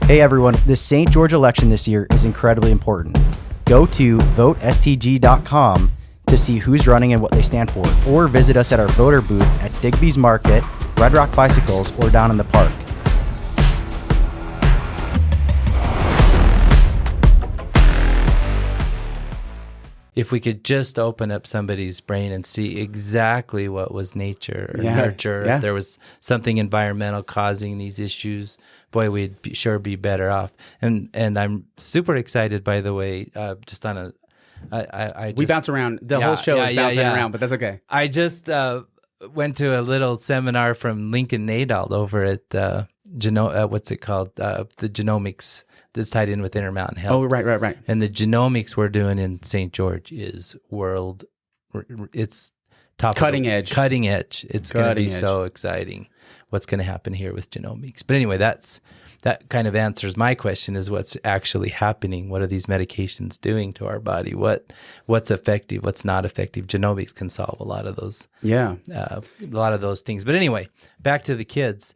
Hey everyone, the St. George election this year is incredibly important. Go to votestg.com to see who's running and what they stand for, or visit us at our voter booth at Digby's Market, Red Rock Bicycles, or down in the park. If we could just open up somebody's brain and see exactly what was nature or nurture, if there was something environmental causing these issues, boy, we'd sure be better off. And I'm super excited, by the way, just on a... we bounce around. The whole show is bouncing around, but that's okay. I just went to a little seminar from Lincoln Nadal over at what's it called? The Genomics that's tied in with Intermountain Health. Oh, right. And the genomics we're doing in St. George is it's cutting edge. Cutting edge. It's going to be so exciting what's going to happen here with genomics. But anyway, that kind of answers my question, is what's actually happening. What are these medications doing to our body? What's effective? What's not effective? Genomics can solve a lot of those. Yeah. A lot of those things. But anyway, back to the kids.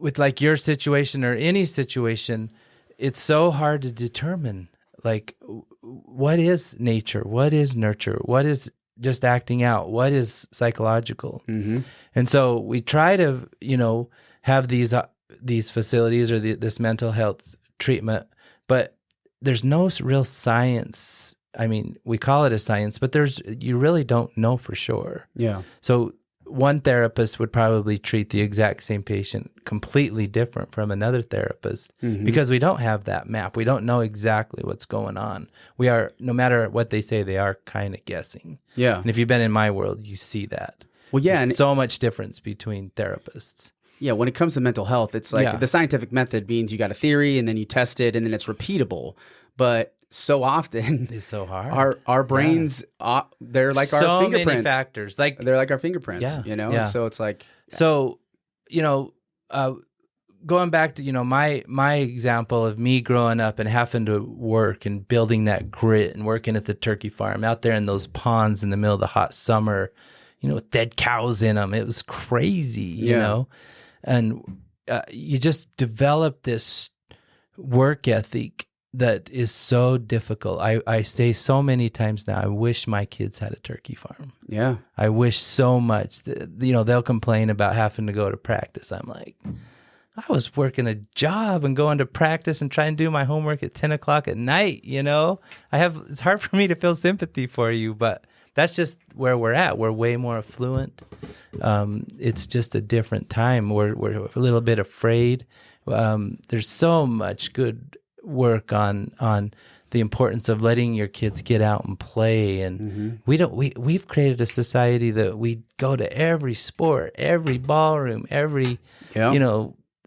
With like your situation or any situation, it's so hard to determine, like, what is nature? What is nurture? What is just acting out? What is psychological? Mm-hmm. And so we try to, have these facilities or this mental health treatment, but there's no real science. I mean, we call it a science, but you really don't know for sure. Yeah. So one therapist would probably treat the exact same patient completely different from another therapist, because we don't have that map. We don't know exactly what's going on. We are, no matter what they say, they are kind of guessing. Yeah. And if you've been in my world, you see that. Well, yeah. There's so much difference between therapists. Yeah, when it comes to mental health, it's like the scientific method means you got a theory and then you test it and then it's repeatable. But so often it's so hard. Our brains, they're like so our fingerprints. Many factors. They're like our fingerprints, Yeah. So it's like... So, going back to, my example of me growing up and having to work and building that grit and working at the turkey farm out there in those ponds in the middle of the hot summer, with dead cows in them. It was crazy, you know? And you just develop this work ethic that is so difficult. I say so many times now, I wish my kids had a turkey farm. Yeah. I wish so much that, they'll complain about having to go to practice. I'm like, I was working a job and going to practice and trying to do my homework at 10 o'clock at night, it's hard for me to feel sympathy for you, but that's just where we're at. We're way more affluent. It's just a different time. We're a little bit afraid. There's so much good work on the importance of letting your kids get out and play, and we've created a society that we go to every sport, every ballroom,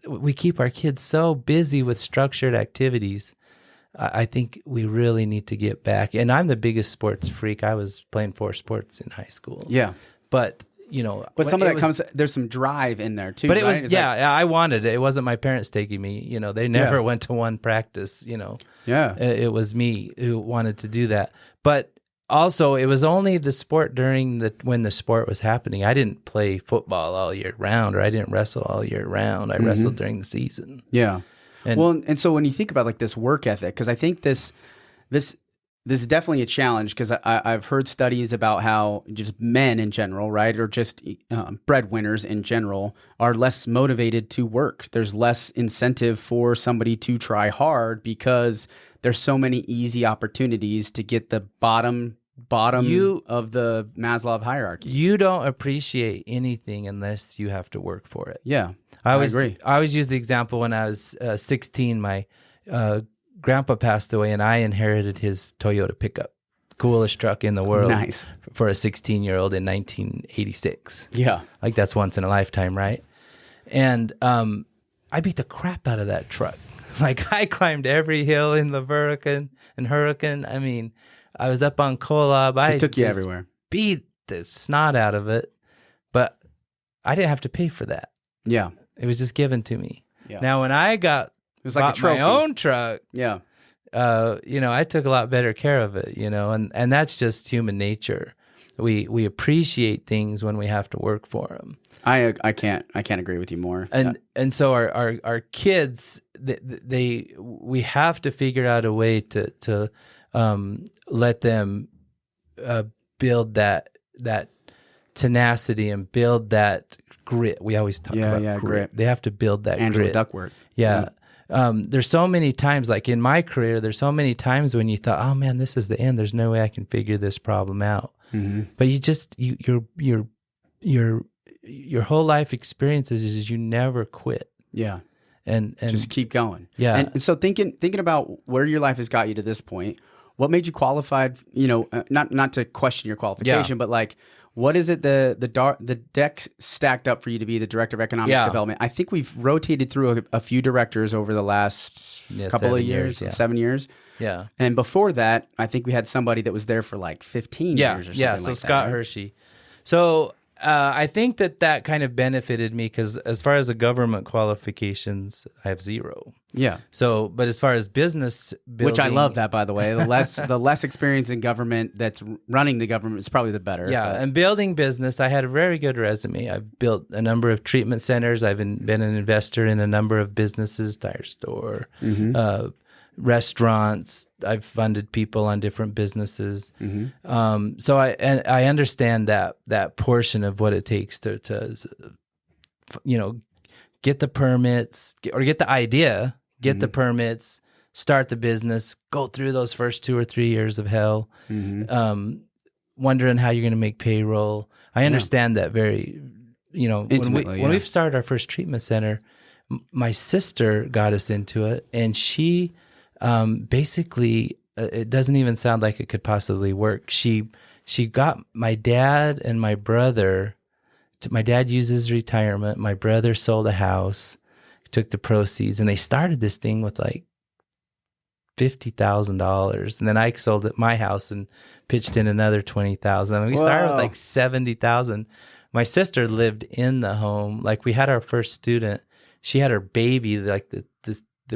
we keep our kids so busy with structured activities. I think we really need to get back. And I'm the biggest sports freak. I was playing 4 sports in high school. Yeah. But but some of that comes, there's some drive in there too. But it right? was, I wanted it. It wasn't my parents taking me, they never went to one practice, Yeah. It was me who wanted to do that. But also it was only the sport when the sport was happening. I didn't play football all year round, or I didn't wrestle all year round. I wrestled during the season. Yeah. And so when you think about like this work ethic, because I think this is definitely a challenge, because I've heard studies about how just men in general, right, or just breadwinners in general are less motivated to work. There's less incentive for somebody to try hard because there's so many easy opportunities to get the bottom of the Maslow hierarchy. You don't appreciate anything unless you have to work for it. Yeah, I agree. I always use the example when I was 16, my grandpa passed away and I inherited his Toyota pickup. Coolest truck in the world. Nice. For a 16-year-old in 1986. Yeah. Like that's once in a lifetime, right? And I beat the crap out of that truck. Like I climbed every hill in the Hurricane. I mean, I was up on Kolob. It took you everywhere. Beat the snot out of it, but I didn't have to pay for that. Yeah. It was just given to me. Yeah. Now, when I got it was like a trophy. my own truck, yeah, I took a lot better care of it, and that's just human nature. we appreciate things when we have to work for them. I can't agree with you more. And so our kids, we have to figure out a way to let them build that tenacity and build that grit. We always talk about grit. They have to build that Angela grit. Duckworth. Yeah. There's so many times, like in my career, there's so many times when you thought, oh man, this is the end. There's no way I can figure this problem out. But you just, your whole life experiences is you never quit. Yeah. And just keep going. Yeah. And so thinking about where your life has got you to this point, what made you qualified, not to question your qualification, but like, what is it the deck stacked up for you to be the director of economic development? I think we've rotated through a few directors over the last couple of years, 7 years. Yeah. And before that, I think we had somebody that was there for like 15 years or something like that. So Scott Hershey. So I think that kind of benefited me because as far as the government qualifications, I have 0. Yeah. So, but as far as business building, which I love that, by the way, the less experience in government that's running the government is probably the better. Yeah. But. And building business, I had a very good resume. I've built a number of treatment centers. I've been an investor in a number of businesses, tire store, restaurants. I've funded people on different businesses. So I understand that portion of what it takes to get the permits or get the idea, get the permits, start the business, go through those first 2 or 3 years of hell, wondering how you're going to make payroll. I understand that very, intimately, when we started our first treatment center, my sister got us into it, and she basically, it doesn't even sound like it could possibly work. She got my dad and my brother. My dad used his retirement. My brother sold a house, took the proceeds, and they started this thing with like $50,000. And then I sold my house and pitched in another $20,000. And we started with like $70,000. My sister lived in the home. Like we had our first student. She had her baby like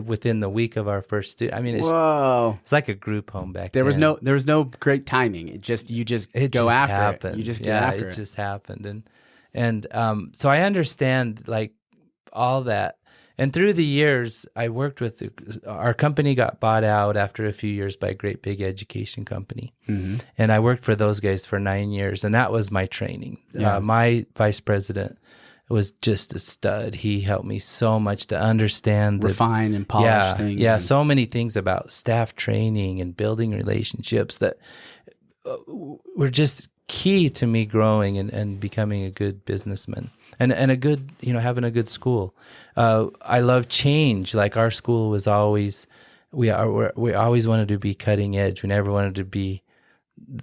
within the week of our first student. I mean, it's like a group home back then. There was no great timing. You just go after happened. it. You just get after it. It just happened. And so I understand like all that. And through the years, I worked with our company got bought out after a few years by a great big education company. And I worked for those guys for 9 years, and that was my training. My vice president was just a stud. He helped me so much to understand refine and polish things. Yeah, so many things about staff training and building relationships that were just key to me growing and becoming a good businessman and a good, having a good school. I love change. Like our school was always, we always wanted to be cutting edge. We never wanted to be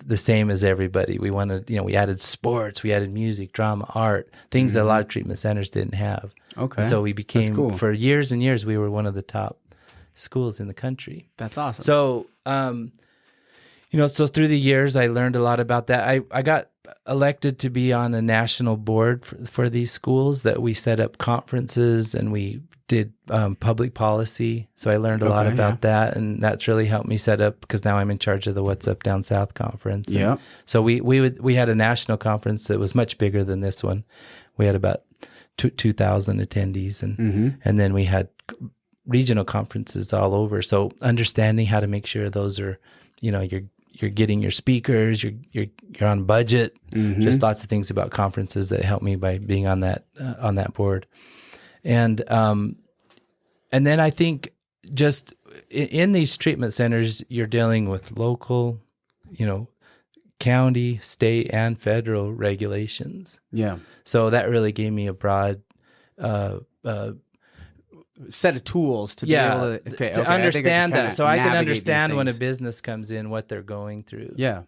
the same as everybody. We wanted, we added sports, we added music, drama, art, things that a lot of treatment centers didn't have. Okay. And so we became, for years and years, we were one of the top schools in the country. That's awesome. So, so through the years, I learned a lot about that. I got elected to be on a national board for these schools that we set up conferences and we did public policy. So I learned a lot about that, and that's really helped me set up because now I'm in charge of the What's Up Down South conference. Yeah. So we had a national conference that was much bigger than this one. We had about 2,000 attendees, and then we had regional conferences all over. So understanding how to make sure those are, you're getting your speakers, you're on budget. Just lots of things about conferences that helped me by being on that board. And then I think just in these treatment centers, you're dealing with local, county, state, and federal regulations. Yeah. So that really gave me a broad set of tools to be able to understand that. So I can understand when a business comes in, what they're going through. Yeah.